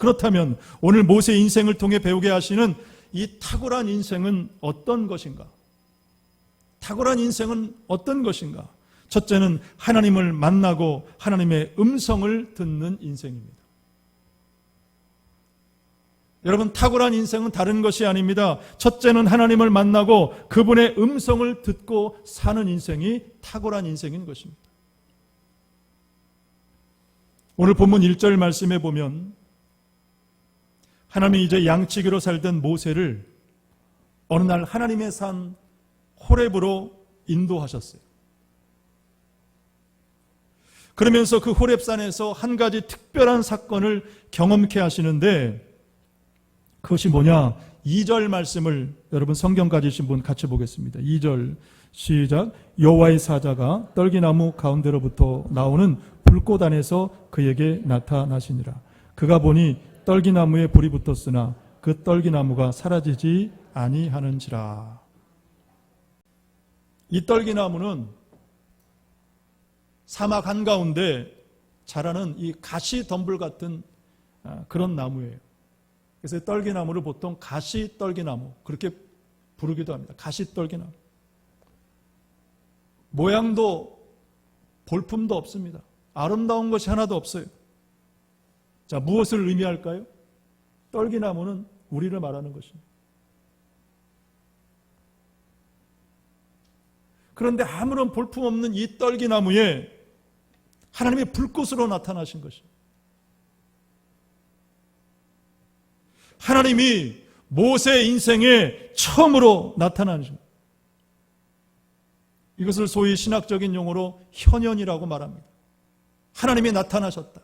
그렇다면 오늘 모세의 인생을 통해 배우게 하시는 이 탁월한 인생은 어떤 것인가? 탁월한 인생은 어떤 것인가? 첫째는 하나님을 만나고 하나님의 음성을 듣는 인생입니다. 여러분, 탁월한 인생은 다른 것이 아닙니다. 첫째는 하나님을 만나고 그분의 음성을 듣고 사는 인생이 탁월한 인생인 것입니다. 오늘 본문 1절 말씀에 보면 하나님이 이제 양치기로 살던 모세를 어느 날 하나님의 산 호렙으로 인도하셨어요. 그러면서 그 호렙산에서 한 가지 특별한 사건을 경험케 하시는데 그것이 뭐냐? 2절 말씀을 여러분 성경 가지신 분 같이 보겠습니다. 2절 시작. 여호와의 사자가 떨기나무 가운데로부터 나오는 불꽃 안에서 그에게 나타나시니라. 그가 보니 떨기나무에 불이 붙었으나 그 떨기나무가 사라지지 아니하는지라. 이 떨기나무는 사막 한가운데 자라는 이 가시덤불 같은 그런 나무예요. 그래서 떨기나무를 보통 가시떨기나무 그렇게 부르기도 합니다. 가시떨기나무. 모양도 볼품도 없습니다. 아름다운 것이 하나도 없어요. 자, 무엇을 의미할까요? 떨기나무는 우리를 말하는 것입니다. 그런데 아무런 볼품 없는 이 떨기나무에 하나님의 불꽃으로 나타나신 것입니다. 하나님이 모세의 인생에 처음으로 나타나신 것입니다. 이것을 소위 신학적인 용어로 현현이라고 말합니다. 하나님이 나타나셨다.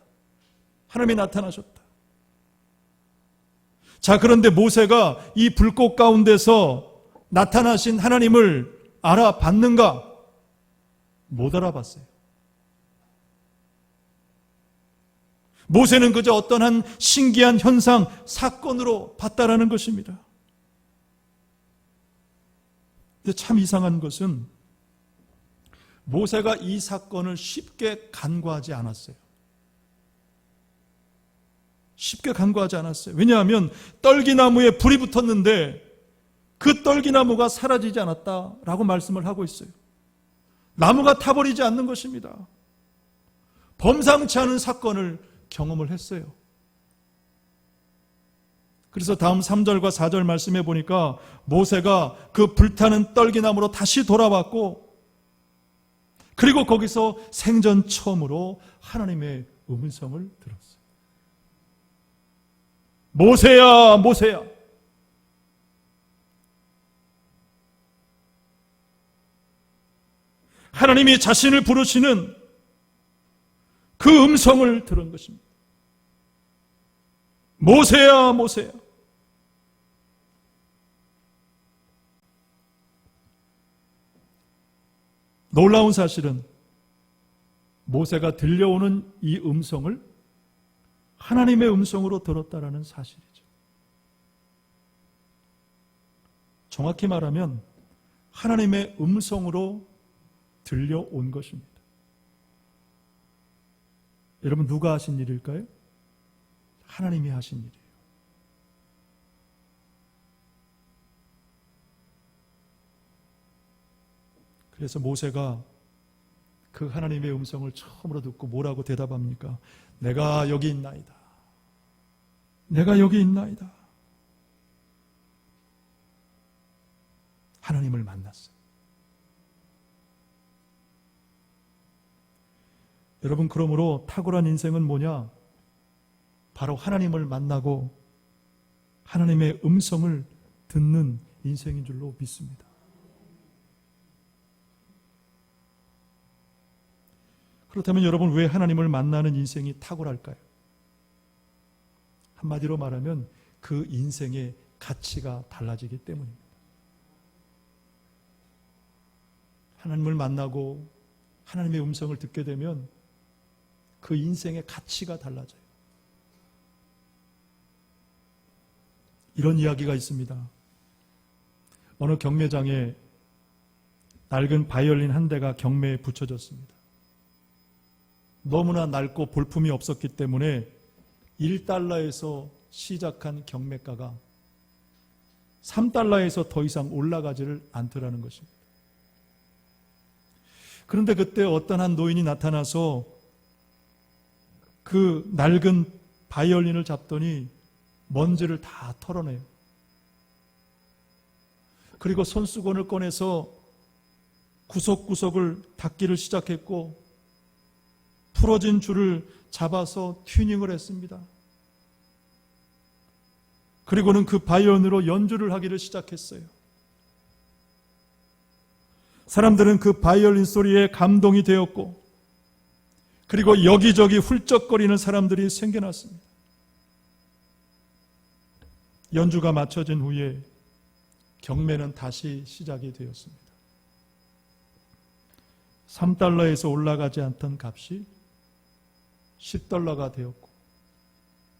하나님이 나타나셨다. 자, 그런데 모세가 이 불꽃 가운데서 나타나신 하나님을 알아봤는가? 못 알아봤어요. 모세는 그저 어떤 한 신기한 현상, 사건으로 봤다라는 것입니다. 근데 참 이상한 것은 모세가 이 사건을 쉽게 간과하지 않았어요. 쉽게 간과하지 않았어요. 왜냐하면 떨기나무에 불이 붙었는데 그 떨기나무가 사라지지 않았다라고 말씀을 하고 있어요. 나무가 타버리지 않는 것입니다. 범상치 않은 사건을 경험을 했어요. 그래서 다음 3절과 4절 말씀해 보니까 모세가 그 불타는 떨기나무로 다시 돌아왔고 그리고 거기서 생전 처음으로 하나님의 음성을 들었어요. 모세야, 모세야. 하나님이 자신을 부르시는 그 음성을 들은 것입니다. 모세야, 모세야. 놀라운 사실은 모세가 들려오는 이 음성을 하나님의 음성으로 들었다라는 사실이죠. 정확히 말하면 하나님의 음성으로 들려온 것입니다. 여러분, 누가 하신 일일까요? 하나님이 하신 일이에요. 그래서 모세가 그 하나님의 음성을 처음으로 듣고 뭐라고 대답합니까? 내가 여기 있나이다. 내가 여기 있나이다. 하나님을 만났어요. 여러분, 그러므로 탁월한 인생은 뭐냐? 바로 하나님을 만나고 하나님의 음성을 듣는 인생인 줄로 믿습니다. 그렇다면 여러분, 왜 하나님을 만나는 인생이 탁월할까요? 한마디로 말하면 그 인생의 가치가 달라지기 때문입니다. 하나님을 만나고 하나님의 음성을 듣게 되면 그 인생의 가치가 달라져요. 이런 이야기가 있습니다. 어느 경매장에 낡은 바이올린 한 대가 경매에 붙여졌습니다. 너무나 낡고 볼품이 없었기 때문에 $1에서 시작한 경매가가 $3에서 더 이상 올라가지를 않더라는 것입니다. 그런데 그때 어떤 한 노인이 나타나서 그 낡은 바이올린을 잡더니 먼지를 다 털어내요. 그리고 손수건을 꺼내서 구석구석을 닦기를 시작했고 풀어진 줄을 잡아서 튜닝을 했습니다. 그리고는 그 바이올린으로 연주를 하기를 시작했어요. 사람들은 그 바이올린 소리에 감동이 되었고 그리고 여기저기 훌쩍거리는 사람들이 생겨났습니다. 연주가 마쳐진 후에 경매는 다시 시작이 되었습니다. $3에서 올라가지 않던 값이 $10가 되었고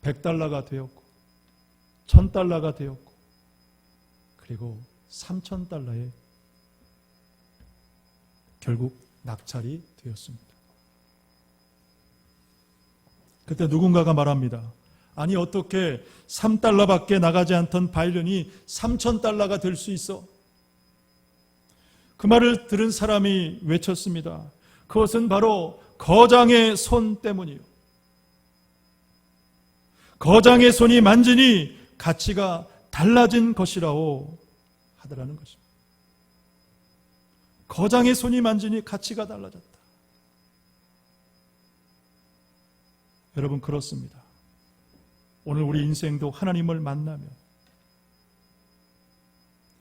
$100가 되었고 $1000가 되었고 그리고 $3000에 결국 낙찰이 되었습니다. 그때 누군가가 말합니다. 아니 어떻게 $3밖에 나가지 않던 바이올린이 $3000가 될 수 있어? 그 말을 들은 사람이 외쳤습니다. 그것은 바로 거장의 손 때문이요. 거장의 손이 만지니 가치가 달라진 것이라고 하더라는 것입니다. 거장의 손이 만지니 가치가 달라졌다. 여러분 그렇습니다. 오늘 우리 인생도 하나님을 만나면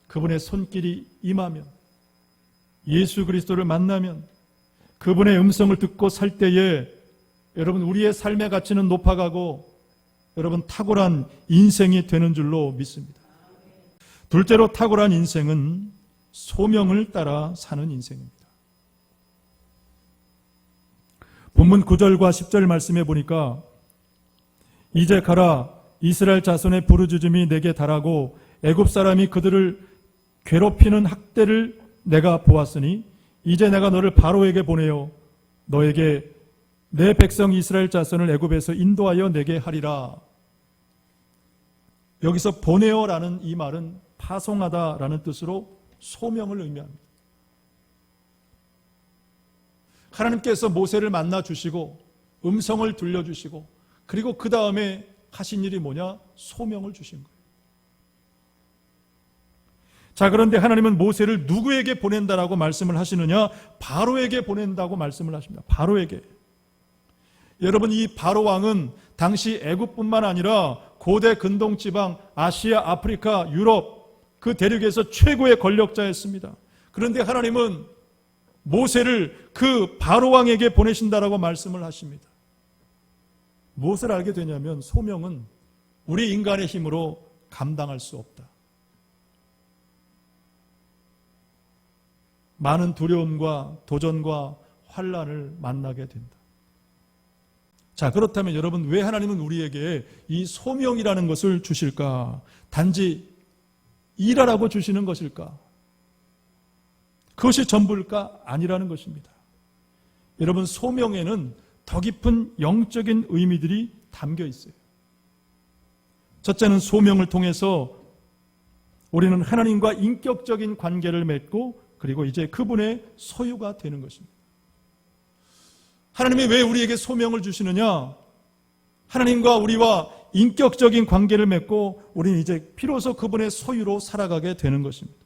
그분의 손길이 임하면 예수 그리스도를 만나면 그분의 음성을 듣고 살 때에 여러분 우리의 삶의 가치는 높아가고 여러분 탁월한 인생이 되는 줄로 믿습니다. 둘째로 탁월한 인생은 소명을 따라 사는 인생입니다. 본문 9절과 10절 말씀해 보니까 이제 가라 이스라엘 자손의 부르짖음이 내게 달하고 애굽 사람이 그들을 괴롭히는 학대를 내가 보았으니 이제 내가 너를 바로에게 보내어 너에게 내 백성 이스라엘 자손을 애굽에서 인도하여 내게 하리라. 여기서 보내어라는 이 말은 파송하다라는 뜻으로 소명을 의미합니다. 하나님께서 모세를 만나 주시고 음성을 들려주시고 그리고 그 다음에 하신 일이 뭐냐? 소명을 주신 거예요. 자, 그런데 하나님은 모세를 누구에게 보낸다라고 말씀을 하시느냐? 바로에게 보낸다고 말씀을 하십니다. 바로에게. 여러분 이 바로 왕은 당시 애굽뿐만 아니라 고대 근동지방 아시아, 아프리카, 유럽 그 대륙에서 최고의 권력자였습니다. 그런데 하나님은 모세를 그 바로 왕에게 보내신다라고 말씀을 하십니다. 무엇을 알게 되냐면 소명은 우리 인간의 힘으로 감당할 수 없다. 많은 두려움과 도전과 환난을 만나게 된다. 자, 그렇다면 여러분 왜 하나님은 우리에게 이 소명이라는 것을 주실까? 단지 일하라고 주시는 것일까? 그것이 전부일까? 아니라는 것입니다. 여러분 소명에는 더 깊은 영적인 의미들이 담겨 있어요. 첫째는 소명을 통해서 우리는 하나님과 인격적인 관계를 맺고 그리고 이제 그분의 소유가 되는 것입니다. 하나님이 왜 우리에게 소명을 주시느냐? 하나님과 우리와 인격적인 관계를 맺고 우리는 이제 비로소 그분의 소유로 살아가게 되는 것입니다.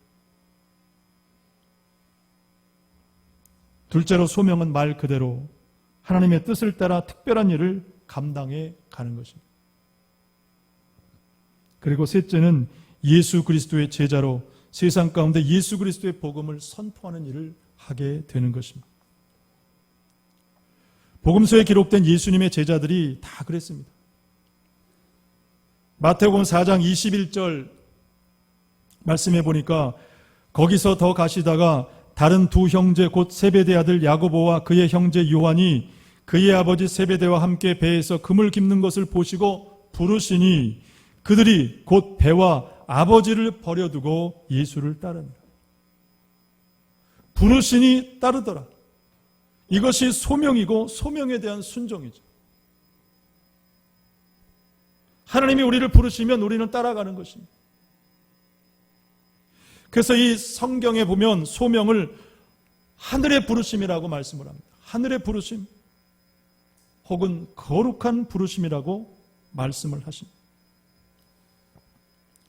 둘째로 소명은 말 그대로 하나님의 뜻을 따라 특별한 일을 감당해 가는 것입니다. 그리고 셋째는 예수 그리스도의 제자로 세상 가운데 예수 그리스도의 복음을 선포하는 일을 하게 되는 것입니다. 복음서에 기록된 예수님의 제자들이 다 그랬습니다. 마태복음 4장 21절 말씀해 보니까 거기서 더 가시다가 다른 두 형제 곧 세베대 아들 야고보와 그의 형제 요한이 그의 아버지 세베대와 함께 배에서 금을 깁는 것을 보시고 부르시니 그들이 곧 배와 아버지를 버려두고 예수를 따릅니다. 부르시니 따르더라. 이것이 소명이고 소명에 대한 순종이죠. 하나님이 우리를 부르시면 우리는 따라가는 것입니다. 그래서 이 성경에 보면 소명을 하늘의 부르심이라고 말씀을 합니다. 하늘의 부르심 혹은 거룩한 부르심이라고 말씀을 하십니다.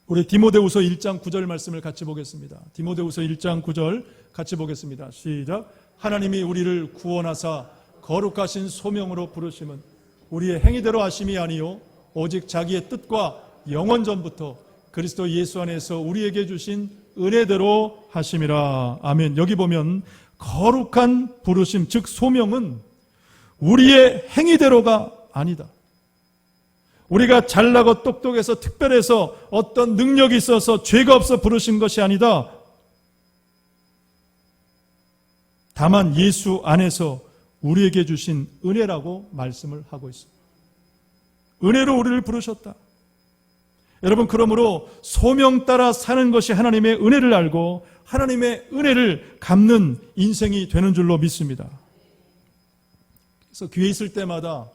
우리 디모데후서 1장 9절 말씀을 같이 보겠습니다. 디모데후서 1장 9절 같이 보겠습니다. 시작. 하나님이 우리를 구원하사 거룩하신 소명으로 부르심은 우리의 행위대로 하심이 아니요 오직 자기의 뜻과 영원 전부터 그리스도 예수 안에서 우리에게 주신 은혜대로 하심이라. 아멘. 여기 보면 거룩한 부르심, 즉 소명은 우리의 행위대로가 아니다. 우리가 잘나고 똑똑해서 특별해서 어떤 능력이 있어서 죄가 없어 부르신 것이 아니다. 다만 예수 안에서 우리에게 주신 은혜라고 말씀을 하고 있습니다. 은혜로 우리를 부르셨다. 여러분, 그러므로 소명 따라 사는 것이 하나님의 은혜를 알고 하나님의 은혜를 갚는 인생이 되는 줄로 믿습니다. 그래서 귀에 있을 때마다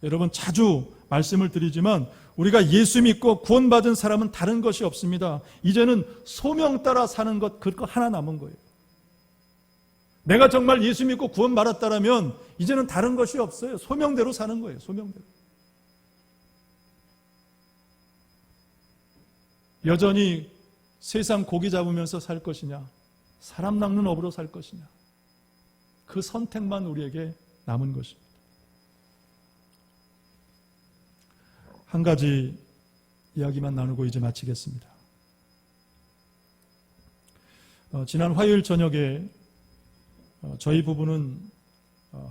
여러분 자주 말씀을 드리지만 우리가 예수 믿고 구원받은 사람은 다른 것이 없습니다. 이제는 소명 따라 사는 것, 그거 하나 남은 거예요. 내가 정말 예수 믿고 구원받았다라면 이제는 다른 것이 없어요. 소명대로 사는 거예요. 소명대로. 여전히 세상 고기 잡으면서 살 것이냐, 사람 낚는 업으로 살 것이냐, 그 선택만 우리에게 남은 것입니다. 한 가지 이야기만 나누고 이제 마치겠습니다. 지난 화요일 저녁에 저희 부부는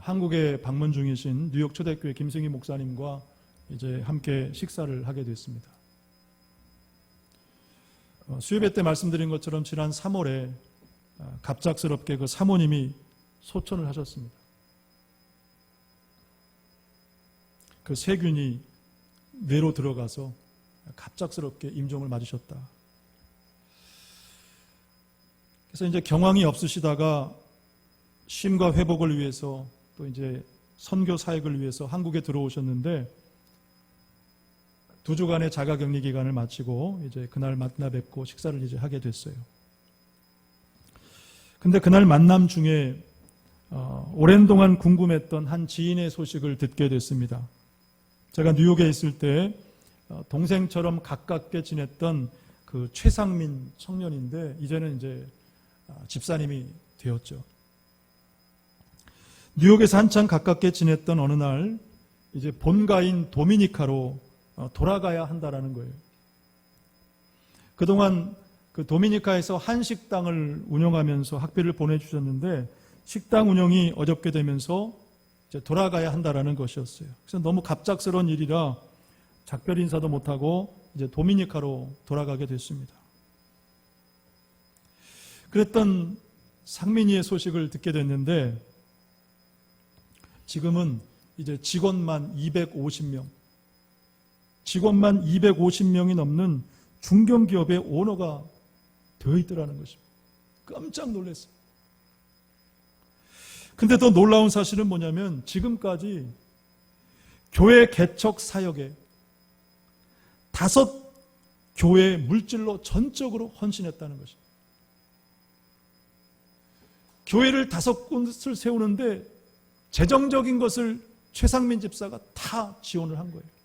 한국에 방문 중이신 뉴욕 초대교회 김승희 목사님과 이제 함께 식사를 하게 됐습니다. 수요예배 때 말씀드린 것처럼 지난 3월에 갑작스럽게 그 사모님이 소천을 하셨습니다. 그 세균이 뇌로 들어가서 갑작스럽게 임종을 맞으셨다. 그래서 이제 경황이 없으시다가 쉼과 회복을 위해서 또 이제 선교 사역을 위해서 한국에 들어오셨는데 2주간의 자가격리 기간을 마치고 이제 그날 만나 뵙고 식사를 이제 하게 됐어요. 근데 그날 만남 중에 오랜 동안 궁금했던 한 지인의 소식을 듣게 됐습니다. 제가 뉴욕에 있을 때 동생처럼 가깝게 지냈던 그 최상민 청년인데 이제는 이제 집사님이 되었죠. 뉴욕에서 한참 가깝게 지냈던 어느 날 이제 본가인 도미니카로 돌아가야 한다라는 거예요. 그동안 그 도미니카에서 한식당을 운영하면서 학비를 보내주셨는데 식당 운영이 어렵게 되면서 이제 돌아가야 한다라는 것이었어요. 그래서 너무 갑작스러운 일이라 작별 인사도 못하고 이제 도미니카로 돌아가게 됐습니다. 그랬던 상민이의 소식을 듣게 됐는데 지금은 이제 직원만 250명이 넘는 중견기업의 오너가 되어 있더라는 것입니다. 깜짝 놀랐어요. 근데 더 놀라운 사실은 뭐냐면 지금까지 교회 개척 사역에 5 교회 물질로 전적으로 헌신했다는 것입니다. 교회를 5곳을 세우는데 재정적인 것을 최상민 집사가 다 지원을 한 거예요.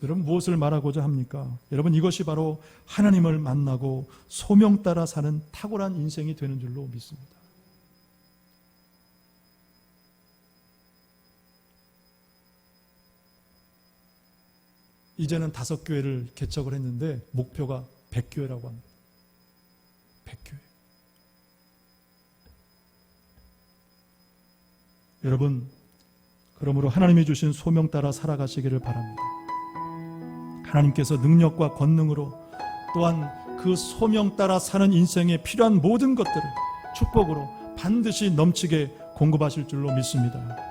여러분 무엇을 말하고자 합니까? 여러분 이것이 바로 하나님을 만나고 소명 따라 사는 탁월한 인생이 되는 줄로 믿습니다. 이제는 5교회를 개척을 했는데 목표가 100교회라고 합니다. 100교회. 여러분 그러므로 하나님이 주신 소명 따라 살아가시기를 바랍니다. 하나님께서 능력과 권능으로 또한 그 소명 따라 사는 인생에 필요한 모든 것들을 축복으로 반드시 넘치게 공급하실 줄로 믿습니다.